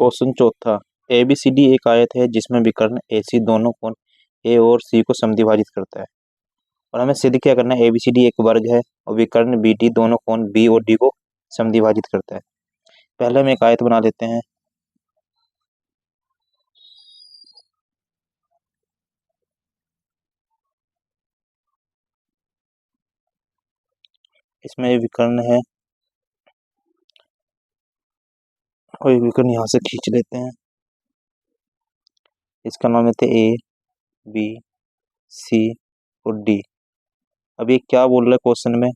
Question चौथा। ए B C D एक आयत है जिसमें विकर्ण ए सी दोनों कोण ए और सी को समद्विभाजित करता है। और हमें सिद्ध क्या करना है, ए बी सी डी एक वर्ग है और विकर्ण बी डी दोनों कोण बी और डी को समद्विभाजित करता है। पहले हम एक आयत बना लेते हैं। इसमें विकर्ण है और एक विकर्ण यहाँ से खींच लेते हैं। इसका नाम लेते हैं ए बी सी और डी। अब ये क्या बोल रहा है क्वेश्चन में,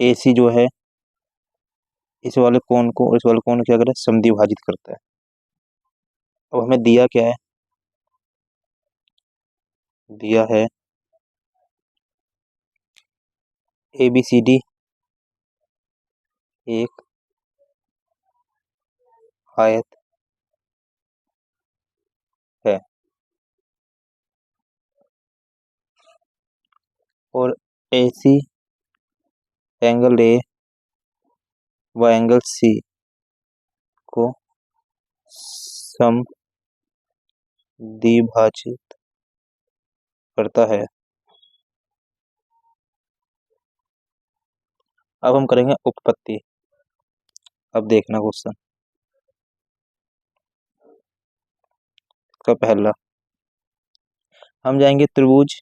ए सी जो है इस वाले कोण को और इस वाले कोण को क्या करे, समद्विभाजित करता है। अब हमें दिया क्या है, दिया है ए बी सी डी एक आयत है और ए सी एंगल ए व एंगल सी को समद्विभाजित करता है। अब हम करेंगे उपपत्ति। अब देखना क्वेश्चन का पहला, हम जाएंगे त्रिभुज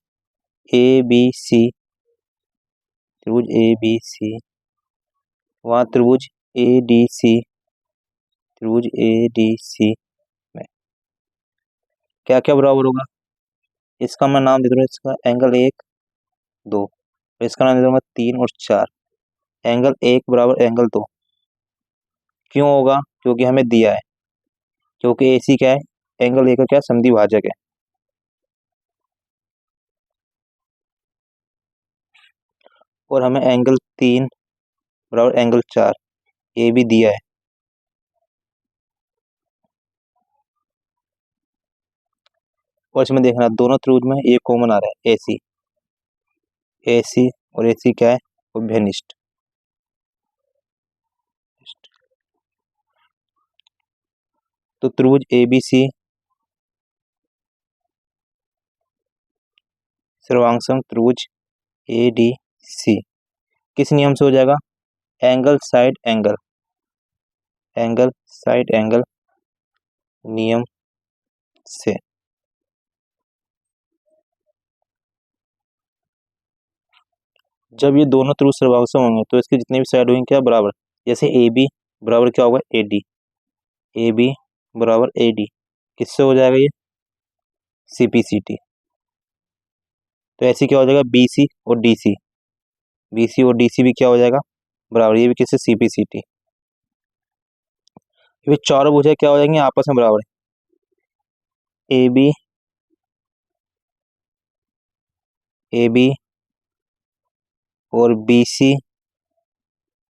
ए बी सी, त्रिभुज ए बी सी, वहाँ त्रिभुज ए डी सी, त्रिभुज ए डी सी में क्या क्या बराबर होगा। इसका मैं नाम दे दूंगा, इसका एंगल 1 2, इसका नाम दे दूंगा 3 और 4। एंगल 1 बराबर एंगल 2 क्यों होगा, क्योंकि हमें दिया है, क्योंकि ए सी क्या है, एंगल 1 का क्या समद्विभाजक है। और हमें एंगल 3 बराबर एंगल 4 ये भी दिया है। और इसमें देखना दोनों त्रिभुज में ये कॉमन आ रहा है, ए सी, ए सी और ए सी क्या है, उभयनिष्ठ। तो त्रिभुज ए बी सी सर्वांगसम त्रिभुज ए डी सी किस नियम से हो जाएगा, angle side angle, angle side angle नियम से। जब ये दोनों त्रिभुज सर्वांगसम होंगे तो इसकी जितनी भी साइड होंगी क्या बराबर, जैसे ए बी बराबर क्या होगा ए डी, ए बी बराबर ए डी किससे हो जाएगा ये, सी पी सी टी। तो ऐसे क्या हो जाएगा बी सी और डी सी, बी सी और डी सी भी क्या हो जाएगा बराबर, ये भी किससे, सी पी सी टी। ये चारों भुजाएं क्या हो जाएंगी आपस में बराबर, ए बी ए बी और B C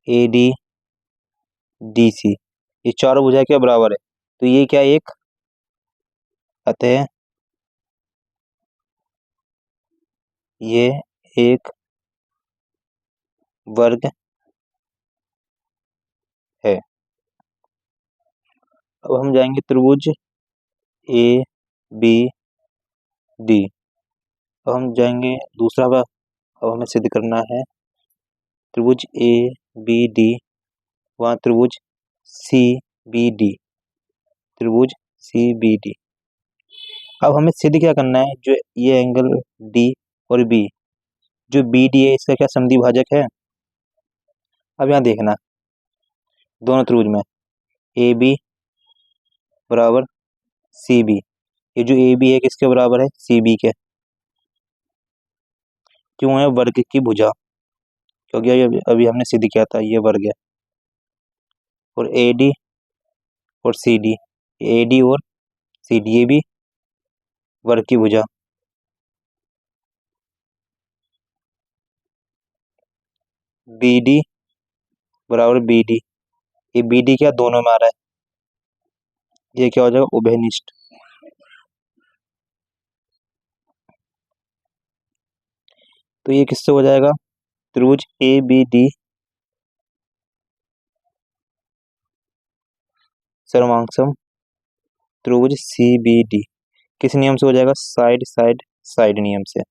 A D D C, ये चारों भुजाएं क्या बराबर है। तो ये क्या एक अतः ये एक वर्ग है। अब हम जाएंगे त्रिभुज ए बी डी। अब हम जाएंगे दूसरा का, अब हमें सिद्ध करना है त्रिभुज ए बी डी, वहाँ त्रिभुज सी बी डी, त्रिभुज सी बी डी। अब हमें सिद्ध क्या करना है, जो ये एंगल डी और बी, जो बी डी है इसका क्या समद्विभाजक है। अब यहाँ देखना दोनों त्रिभुज में ए बी बराबर सी बी, ये जो ए बी है किसके बराबर है, सी बी के। क्यों है, वर्ग की भुजा, क्योंकि अभी हमने सिद्ध किया था ये वर्ग है। और ए डी और सी डी, ए डी और सी डी ये भी वर्ग की भुजा। बी डी बराबर बी डी, ये बी डी क्या दोनों में आ रहा है, ये क्या हो जाएगा उभयनिष्ठ। तो ये किससे हो जाएगा, त्रिभुज ए बी डी सर्वांगसम त्रिभुज CBD किस नियम से हो जाएगा? साइड साइड साइड नियम से।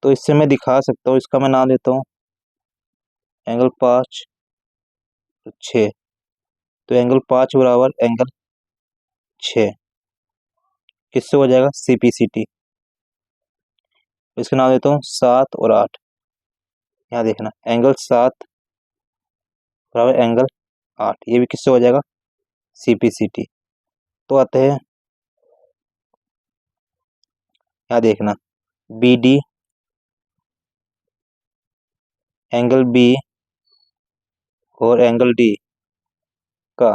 तो इससे मैं दिखा सकता हूँ, इसका मैं नाम देता हूँ एंगल 5 और 6। तो एंगल 5 बराबर एंगल 6 किससे हो जाएगा? CPCT। इसका नाम देता हूँ 7 और 8। यहाँ देखना एंगल 7 बराबर एंगल 8, ये भी किससे हो जाएगा? CPCT। तो आते हैं यहाँ देखना BD एंगल B और एंगल D का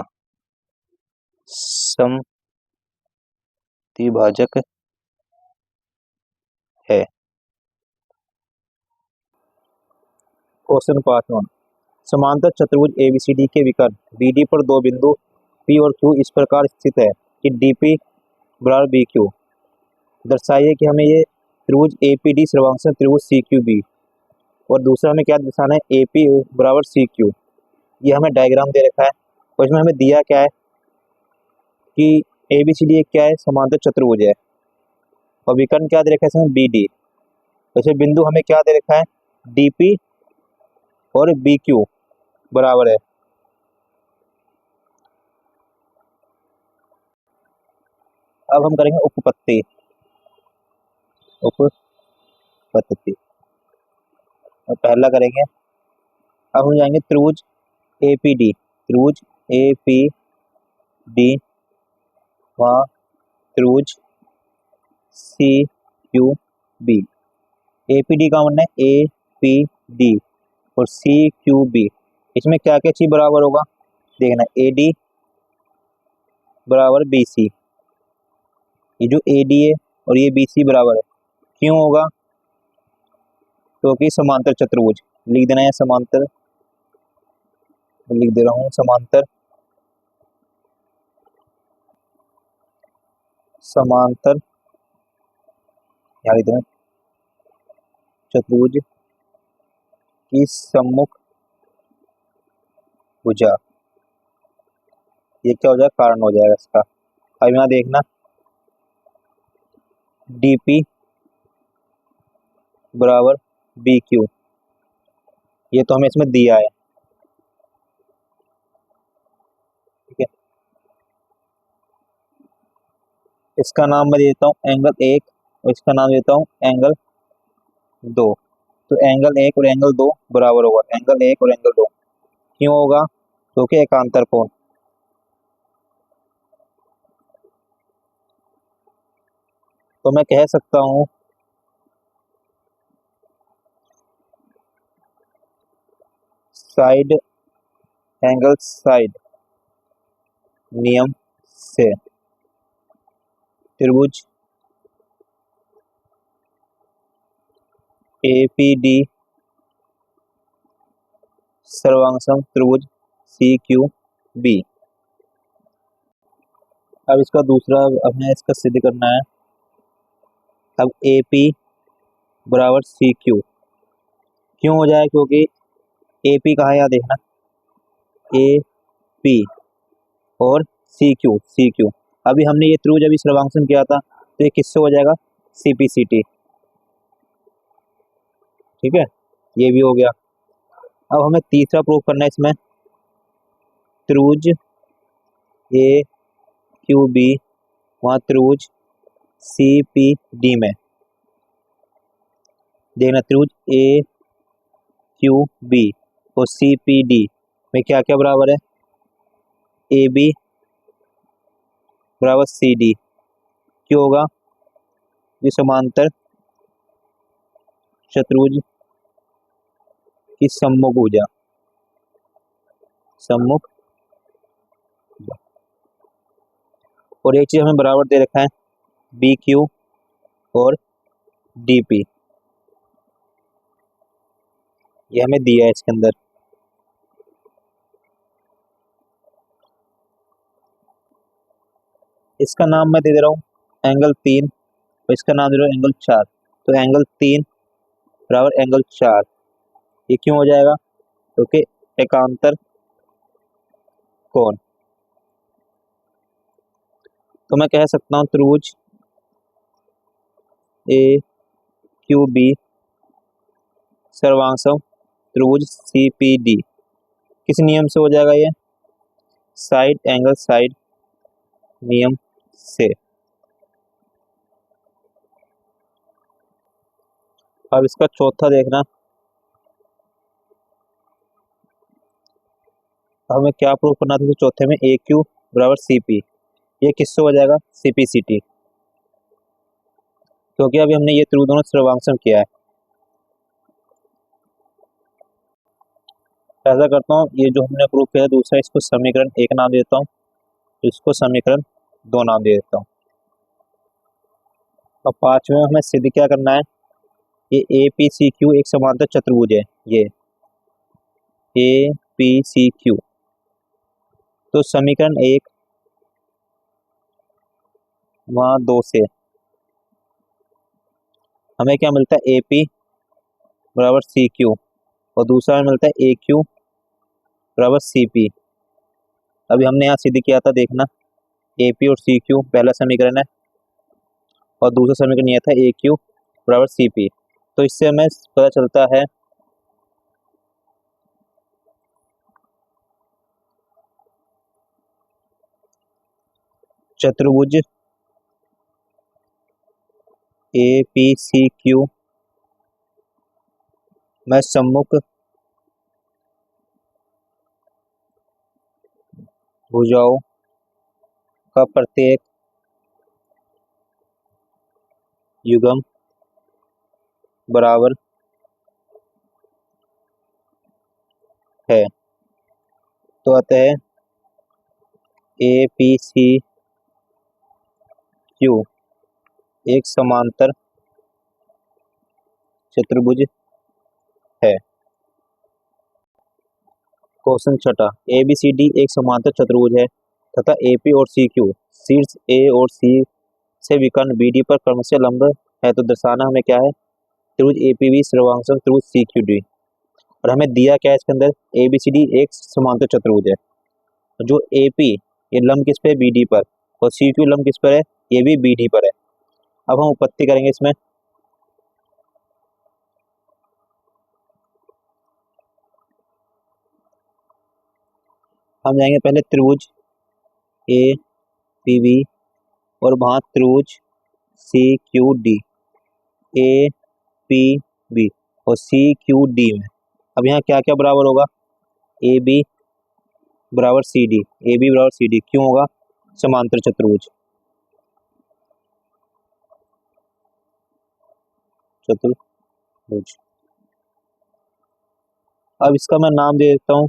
समद्विभाजक है। क्वेश्चन 5 समांतर चतुर्भुज ABCD के विकर्ण BD पर दो बिंदु P और Q इस प्रकार स्थित है कि DP बराबर BQ। दर्शाइए कि हमें ये त्रिभुज APD सर्वांगसम त्रिभुज CQB, और दूसरा हमें क्या दर्शाना है? AP बराबर CQ। ये हमें डायग्राम दे रखा है और इसमें हमें दिया क्या है कि ABCD एक क्या है? समांतर चतुर्भुज है, और विकर्ण क्या दे रखा है इसमें? BD। वैसे बिंदु हमें क्या दे रखा है? DP और BQ बराबर है। अब हम करेंगे उपपत्ति। उपपत्ति पहला करेंगे। अब हम जाएंगे त्रिभुज APD, त्रिभुज APD वहाँ त्रिभुज CQB। APD का मतलब है APD और CQB, इसमें क्या क्या चीज बराबर होगा? देखना AD बराबर BC, ये जो AD है और ये BC बराबर है, क्यों होगा? क्योंकि समांतर चतुर्भुज। लिख देना है समांतर, लिख दे रहा हूँ समांतर समांतर यहाँ लिख देना चतुर्भुज की सम्मुख भुजा, ये क्या हो जाएगा? कारण हो जाएगा इसका। अब यहाँ देखना DP बराबर BQ, ये तो हमें इसमें दिया है, ठीक है। इसका नाम मैं देता हूँ एंगल 1 और इसका नाम देता हूँ एंगल 2। तो एंगल 1 और एंगल 2 बराबर होगा, एंगल 1 और एंगल 2 क्यों होगा? क्योंकि एकांतर कोण। तो मैं कह सकता हूँ साइड एंगल साइड नियम से त्रिभुज APD सर्वांगसम त्रिभुज CQB। अब इसका दूसरा हमें इसका सिद्ध करना है। अब AP बराबर CQ क्यों हो जाए? क्योंकि AP कहाँ है? यहाँ देखना AP और CQ। अभी हमने ये त्रिभुज अभी सर्वांगसम किया था, तो ये किससे हो जाएगा? CPCT, ठीक है, ये भी हो गया। अब हमें तीसरा प्रूफ करना है इसमें, त्रिभुज AQB वहाँ त्रिभुज CPD में देखना त्रिभुज AQB और CPD में क्या क्या बराबर है? AB बराबर CD, क्यों होगा? ये समांतर चतुर्भुज की सम्मुख भुजा, सम्मुख। और एक चीज हमें बराबर दे रखा है BQ और DP, ये हमें दिया है इसके अंदर। इसका नाम मैं दे दे रहा हूँ एंगल 3 और इसका नाम दे रहा हूँ एंगल 4। तो एंगल 3 बराबर एंगल 4, ये क्यों हो जाएगा? क्योंकि एकांतर कोण। तो मैं कह सकता हूं त्रिभुज ए क्यू बी सर्वांशम त्रिभुज सी पी डी किस नियम से हो जाएगा ये? साइड एंगल साइड नियम से। अब इसका चौथा देखना, हमें क्या प्रूव करना था चौथे में? ए क्यू बराबर सी पी, ये किससे हो जाएगा? सी पी सी टी, क्योंकि अभी हमने ये त्रिभुज सर्वांशम किया है। ऐसा करता हूँ, ये जो हमने प्रूव किया दूसरा, इसको समीकरण 1 नाम देता हूँ, इसको समीकरण 2 नाम दे देता हूँ। अब पांचवें में हमें सिद्ध क्या करना है? ये ए पी सी क्यू एक समांतर चतुर्भुज है, ये ए पी सी क्यू। तो समीकरण 1 वहां 2 से हमें क्या मिलता है? ए पी बराबर सी क्यू, और दूसरा में मिलता है ए क्यू बराबर सी पी। अभी हमने यहाँ सिद्ध किया था, देखना, ए पी और सी क्यू पहला समीकरण है, और दूसरा समीकरण यह था ए क्यू बराबर सी पी। तो इससे हमें पता चलता है चतुर्भुज ए पी सी क्यू में सम्मुख भुजाओं का प्रत्येक युग्म बराबर है। तो अतः ए पी सी क्यू एक समांतर चतुर्भुज है। क्वेश्चन छठा, ए बी सी डी एक समांतर चतुर्भुज है तथा ए पी और सी क्यू शीर्ष ए और सी से विकर्ण बी डी पर क्रमशः लंब है, तो दर्शाना हमें क्या है? त्रिभुज ए पी बी सर्वांशम त्रिभुज सी क्यू डी। और हमें दिया क्या है इसके अंदर? ए बी सी डी एक समांतर चतुर्भुज है, जो ए पी ये लंब किस पे है? बी डी पर, और सी क्यू लंब किस पर है? ये भी बी डी पर है। अब हम उत्पत्ति करेंगे इसमें। हम जाएंगे पहले त्रिभुज ए पी बी और वहां त्रिभुज C Q D, A P B और सी क्यू डी में। अब यहाँ क्या क्या बराबर होगा? ए बी बराबर सी डी, ए बी बराबर सी डी क्यों होगा? समांतर चतुर्भुज, चतुर्भुज। अब इसका मैं नाम दे देता हूँ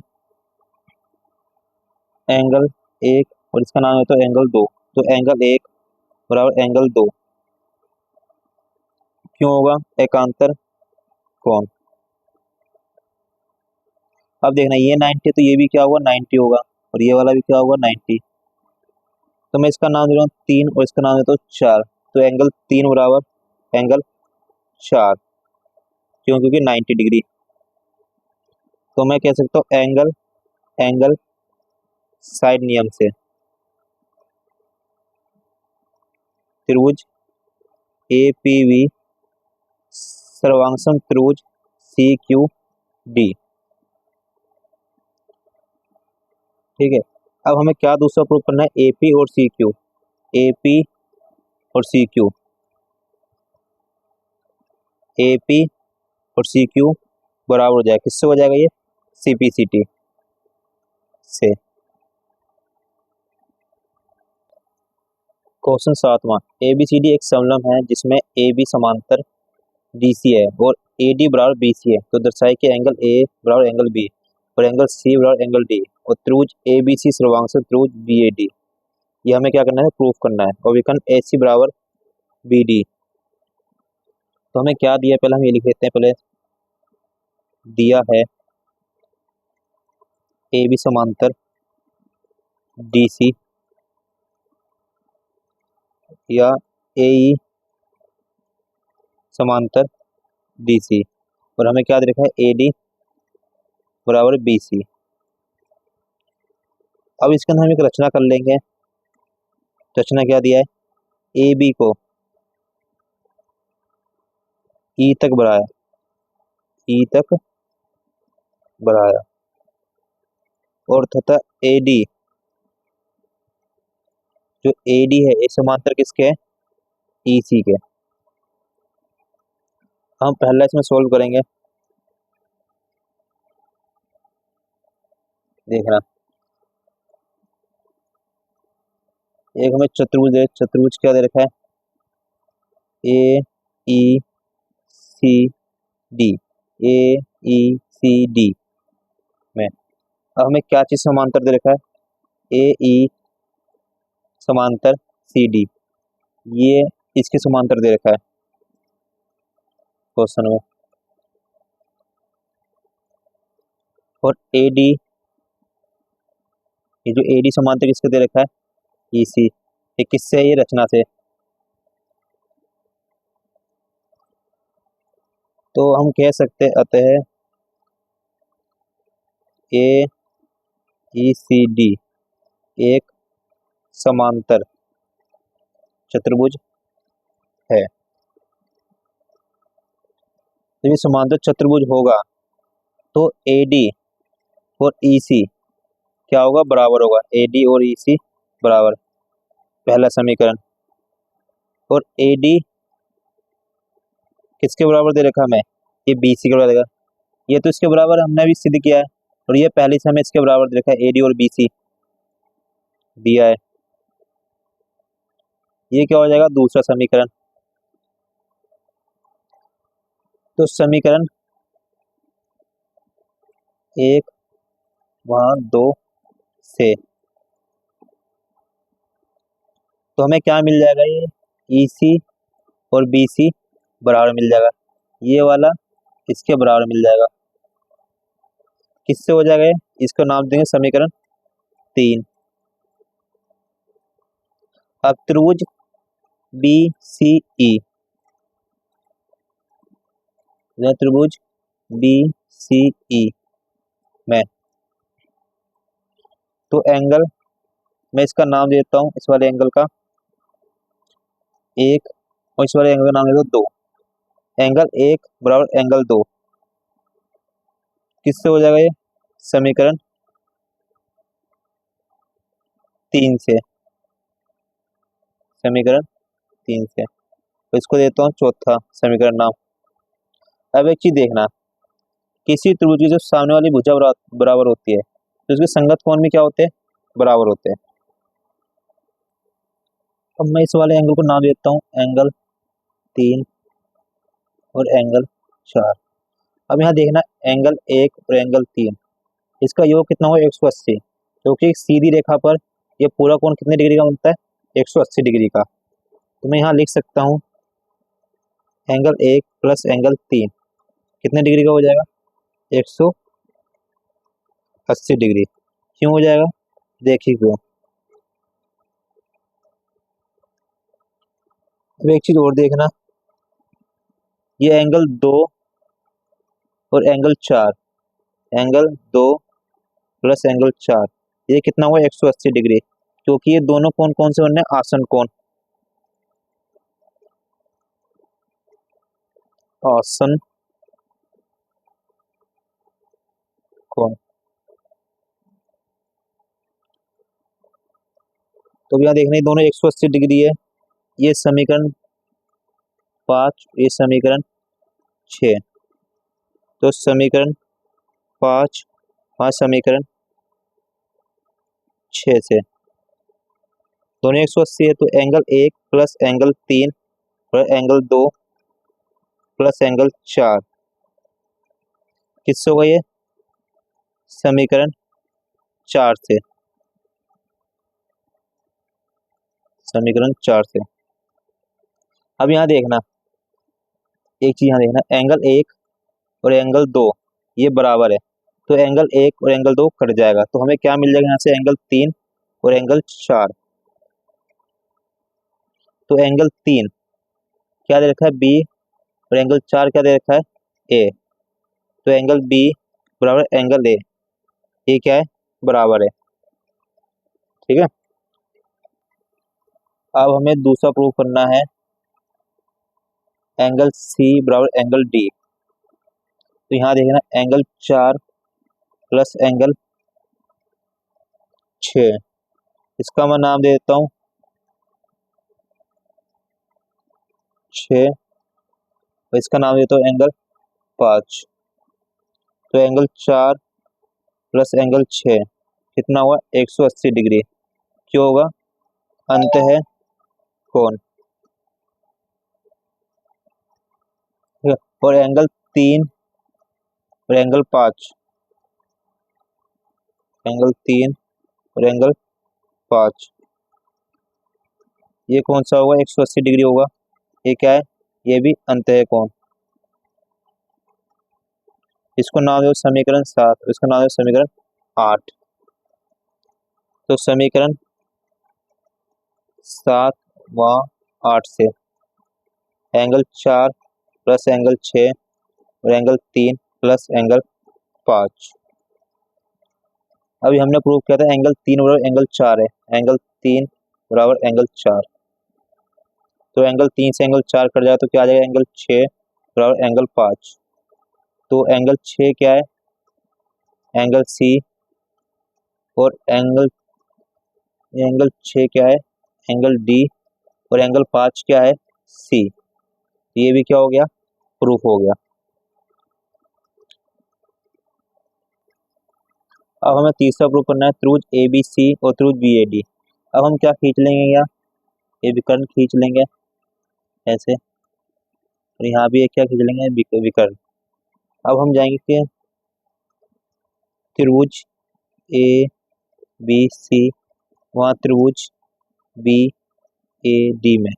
एंगल 1, और इसका नाम देता हूँ एंगल 2। तो एंगल 1 बराबर एंगल 2 क्यों होगा? एकांतर कोण। अब देखना, ये 90 तो ये भी क्या होगा? 90 होगा, और ये वाला भी क्या होगा? 90। तो मैं इसका नाम दे रहा हूँ 3 और इसका नाम देता हूँ 4। तो एंगल 3 बराबर एंगल 4, क्यों? क्योंकि 90 डिग्री। तो मैं कह सकता हूँ एंगल एंगल साइड नियम से त्रिभुज ए पी वी सर्वांशम त्रिभुज सी क्यू डी। ठीक है, अब हमें क्या दूसरा प्रूफ करना है? ए पी और सी क्यू, ए पी और सी क्यू, ए पी और सी क्यू बराबर हो जाएगा, किससे हो जाएगा? ये सी पी सी टी से। क्वेश्चन 7वां, ए बी सी डी एक समलंब है जिसमें ए बी समांतर डी सी है और ए डी बराबर बी सी है, तो दर्शाए कि एंगल ए बराबर एंगल बी और एंगल सी बराबर एंगल डी, और त्रिभुज ए बी सी सर्वांशम त्रिभुज बी ए डी। ये हमें क्या करना है? प्रूफ करना है। और विकर्ण ए सी बराबर बी डी। तो हमें क्या दिया पहले हम ये लिख लेते हैं। पहले दिया है ए बी समांतर डी सी या ए ई समांतर डी सी, और हमें क्या दे रखा है? ए डी बराबर बी सी। अब इसके अंदर हम एक रचना कर लेंगे। रचना क्या दिया है, ए बी को ई तक बढ़ाया, ई तक बढ़ाया, और तथा ए डी, जो ए डी है ये समांतर किसके है, ई सी के। हम पहला इसमें सोल्व करेंगे, देखना। एक हमें चतुर्भुज है, चतुर्भुज क्या दे रखा है, ए ई सी डी, ए ई सी डी में। अब हमें क्या चीज समांतर दे रखा है, ए ई समांतर सी डी, ये इसके समांतर दे रखा है क्वेश्चन में। और ए डी, ये जो ए डी समांतर किसके दे रखा है, ई सी। ये किससे है, ये रचना से। तो हम कह सकते अतः ए ई सी डी एक समांतर चतुर्भुज है। जब ये समांतर चतुर्भुज होगा तो ए डी और ई सी क्या होगा, बराबर होगा। ए डी और ई सी बराबर, पहला समीकरण। और ए डी किसके बराबर दे रखा हमें, ये बी सी के बराबर देगा। ये तो इसके बराबर हमने अभी सिद्ध किया है, और ये पहले से हमें इसके बराबर दे रखा है, ए डी और बी सी दिया है। ये क्या हो जाएगा, दूसरा समीकरण। तो समीकरण एक वहां दो से, तो हमें क्या मिल जाएगा, ये ई सी और बी सी बराबर मिल जाएगा, ये वाला इसके बराबर मिल जाएगा। किससे हो जाएगा ये, इसको नाम देंगे समीकरण 3। अब त्रिभुज बी सी ई, त्रिभुज बी सी ई में, तो एंगल मैं इसका नाम देता हूं, इस वाले एंगल का एक, और इस वाले एंगल का नाम देता हूं दो। एंगल एक बराबर एंगल दो, किससे हो जाएगा ये, समीकरण 3 से, समीकरण 3 से। तो इसको देता हूँ चौथा समीकरण नाम। अब एक चीज देखना, किसी त्रिभुज की जो सामने वाली भुजा बराबर होती है तो उसके संगत कोण भी क्या होते हैं, बराबर होते हैं। अब मैं इस वाले एंगल को नाम देता हूँ एंगल 3 और एंगल 4। अब यहाँ देखना, एंगल 1 और एंगल 3, इसका योग कितना होगा, 180, क्योंकि एक सीधी रेखा पर ये पूरा कोण कितने डिग्री का बनता है, 180 डिग्री का। तो मैं यहाँ लिख सकता हूँ एंगल 1 प्लस एंगल 3 कितने डिग्री का हो जाएगा, 180 डिग्री। क्यों हो जाएगा, देखिए क्यों। अब एक चीज और देखना, ये एंगल 2 और एंगल 4, एंगल 2 प्लस एंगल 4, ये कितना हुआ, 180 डिग्री, क्योंकि ये दोनों कोण कौन से बनने हैं, आसन कोण, आसन कोण। तो यहाँ देखना, ये दोनों 180 डिग्री है। ये समीकरण 5, ये समीकरण 6, तो समीकरण 5 5 समीकरण 6 से दोनों 180 है, तो एंगल 1 प्लस एंगल 3 और एंगल 2 प्लस एंगल 4 किससे होगा, ये समीकरण 4 से, समीकरण 4 से। अब यहाँ देखना, एक चीज यहाँ देखना, एंगल 1 और एंगल 2 ये बराबर है, तो एंगल 1 और एंगल 2 कट जाएगा, तो हमें क्या मिल जाएगा यहाँ से, एंगल 3 और एंगल 4। तो एंगल 3 क्या दे रखा है, बी, और एंगल 4 क्या दे रखा है, ए। तो एंगल बी बराबर एंगल ए, ये क्या है, बराबर है। ठीक है, अब हमें दूसरा प्रूव करना है, एंगल सी बराबर एंगल डी। तो यहाँ देखना एंगल 4 प्लस एंगल 6, इसका मैं नाम दे देता हूँ 6, और इसका नाम देता हूँ एंगल 5। तो एंगल 4 प्लस एंगल 6 कितना हुआ, 180 डिग्री। क्यों होगा, अंत है कोण। ठीक है, और एंगल 3 और एंगल 5, एंगल 3 और एंगल 5, ये कौन सा होगा, 180 डिग्री होगा। ये क्या है, ये भी अंतः कोण। इसको नाम दो समीकरण 7, इसका नाम दो समीकरण 8। तो समीकरण 7 व 8 से एंगल 4 प्लस एंगल 6 और एंगल 3 प्लस एंगल 5। अभी हमने प्रूव किया था एंगल 3 बराबर एंगल 4 है, एंगल 3 बराबर एंगल 4। तो एंगल 3 से एंगल 4 कट जाए तो क्या आ जाएगा, एंगल 6 बराबर एंगल 5। तो एंगल 6 क्या है, एंगल सी, और एंगल 6 क्या है, एंगल डी, और एंगल 5 क्या है, सी। ये भी क्या हो गया, प्रूफ हो गया। अब हमें तीसरा प्रूफ करना है, त्रिभुज ए बी सी और त्रिभुज बी ए डी। अब हम क्या खींच लेंगे, क्या ये विकर्ण खींच लेंगे ऐसे, और यहाँ भी एक क्या खींच लेंगे, विकर्ण। अब हम जाएंगे कि त्रिभुज ए बी सी, वहाँ त्रिभुज बी ए डी में,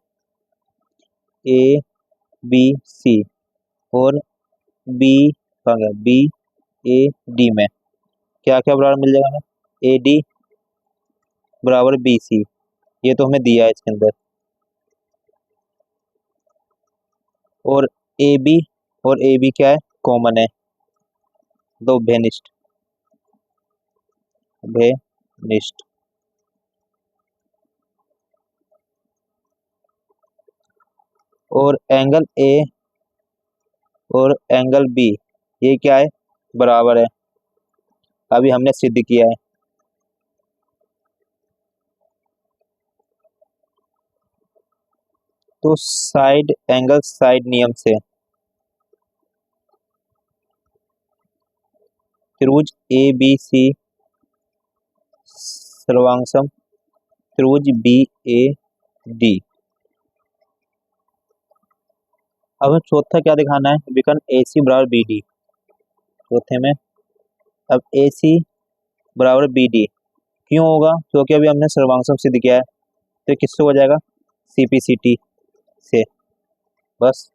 ए बी सी और बी कहाँ गया, बी ए डी में क्या क्या बराबर मिल जाएगा हमें, ए डी बराबर बी सी, ये तो हमें दिया है इसके अंदर। और ए बी क्या है, कॉमन है, दो भेनिष्ठ, भेनिष्ठ। और एंगल ए और एंगल बी ये क्या है, बराबर है, अभी हमने सिद्ध किया है। तो साइड एंगल साइड नियम से त्रिभुज ए बी सी सर्वांगसम त्रिभुज बी ए डी। अब हमें चौथा क्या दिखाना है, विकर्ण ए सी बराबर बी डी। चौथे में अब ए सी बराबर बी डी क्यों होगा, क्योंकि अभी हमने सर्वांगसम सिद्ध किया है। तो किससे हो जाएगा, सी पी सी टी से, बस